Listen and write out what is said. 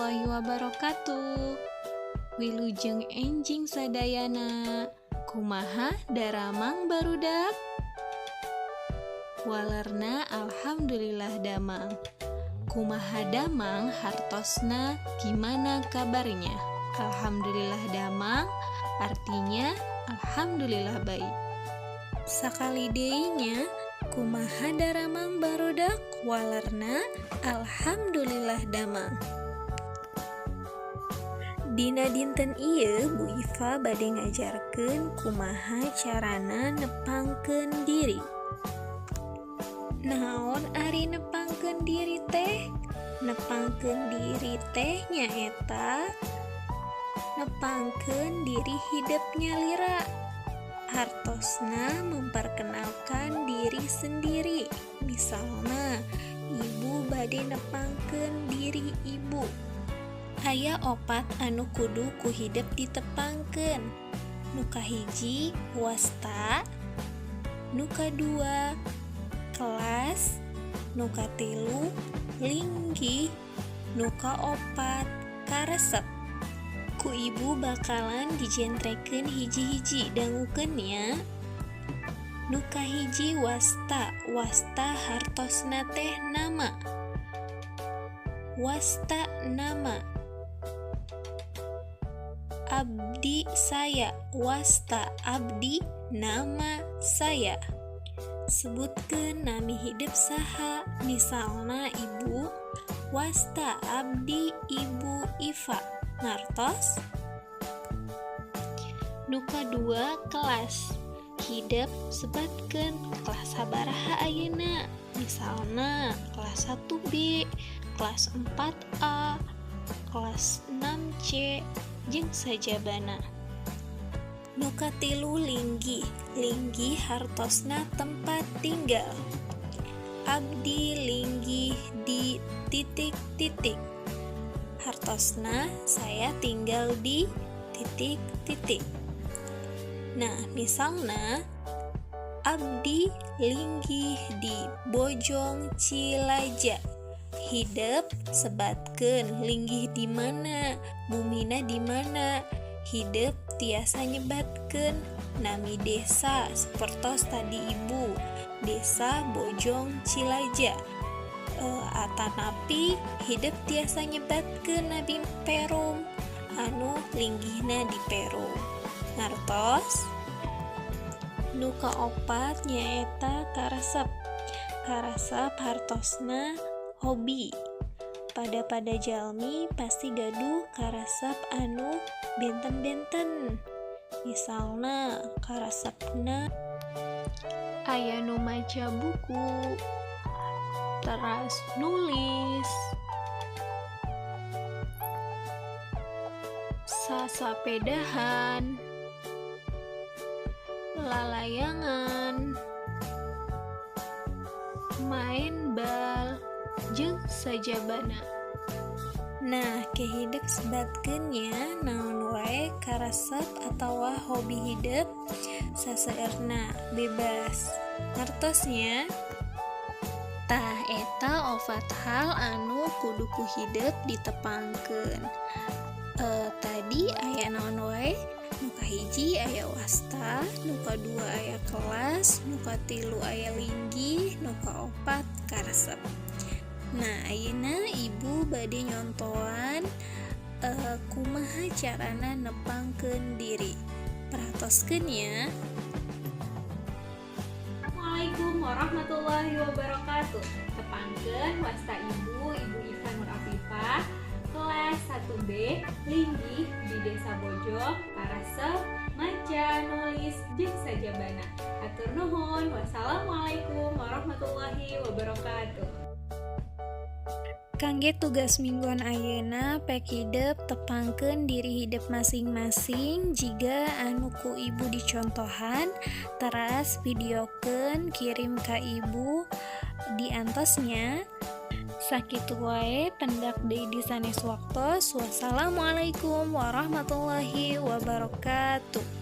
warahmatullahi wabarakatuh. Wilujeng enjing sadayana, kumaha daramang barudak? Walerna alhamdulillah damang. Kumaha damang hartosna gimana kabarnya? Alhamdulillah damang artinya alhamdulillah baik. Sakali deinya kumaha daramang barudak? Walerna alhamdulillah damang. Dina dinten ieu Bu Ifa bade ngajarkeun kumaha carana nepangkeun diri. Naon ari nepangkeun diri teh? Nepangkeun diri teh nyaeta nepangkeun diri hidup nyalira. Hartosna memperkenalkan diri sendiri. Misalna, ibu bade nepangkeun diri ibu. Aya opat anu kudu ku hidup ditepangkeun. Nu kahiji wasta, nu kadua kelas, nu katilu linggih, nu kaopat karesep. Ku ibu bakalan dijentrekeun hiji-hiji dangukeun nya. Nu kahiji wasta, wasta hartosna teh nama. Wasta nama. Abdi saya, wasta abdi nama saya. Sebutkeun nami hidup saha, misalna ibu, wasta abdi ibu Iva. Ngartos? Nu kadua kelas, hidup sebatkeun kelas sabaraha ayeuna, misalna kelas 1B, kelas 4A, kelas 6C, jeung sajabana. Nu katilu linggih, linggih hartosna tempat tinggal. Abdi linggih di titik-titik. Hartosna saya tinggal di titik-titik. Nah, misalna abdi linggih di Bojong Cilaja. Hidup sebatkeun linggih di mana, bumina di mana. Hidup tiasa nyebatkeun nami desa sapertos tadi ibu, desa Bojong Cilaja. Atanapi hidup tiasa nyebatkeun nabi Perum anu linggihna di Perum. Ngartos? Nu kaopat nyaeta karesep. Karesep hartosna hobi. Pada jalmi pasti gaduh karesep anu benten-benten. Misalna karesepna aya nu maca buku, teras nulis, sasapedahan, lalayangan, main bal, jeung sajabana. Nah, kehidup sebatkeun nya naon wae karesep atawa hobi hidup sasaeurna bebas. Ngartosnya? Tah eta opat hal anu kudu ku hidup ditepangkeun. Tadi aya naon wae? Nu kahiji aya wasta, nu kadua aya kelas, nu katilu aya linggih, nu kaopat karesep. Nah, ayeuna ibu bade nyontoan kumaha carana nepangkeun diri. Peratoskeun ya. Assalamualaikum warahmatullahi wabarakatuh. Tepangkeun wasta ibu Iva Nur Afifah, kelas 1B, linggih di Desa Bojong, karesep, maca, nulis, jeung sajabana. Hatur nuhun. Wassalamualaikum warahmatullahi wabarakatuh. Kangge tugas mingguan ayeuna pek hidup tepangkeun diri hidup masing-masing. Jiga anu ku ibu dicontohan, teras videokeun kirim ka ibu diantosnya. Sakitu wae pendak deui di sanes waktos. Wassalamualaikum warahmatullahi wabarakatuh.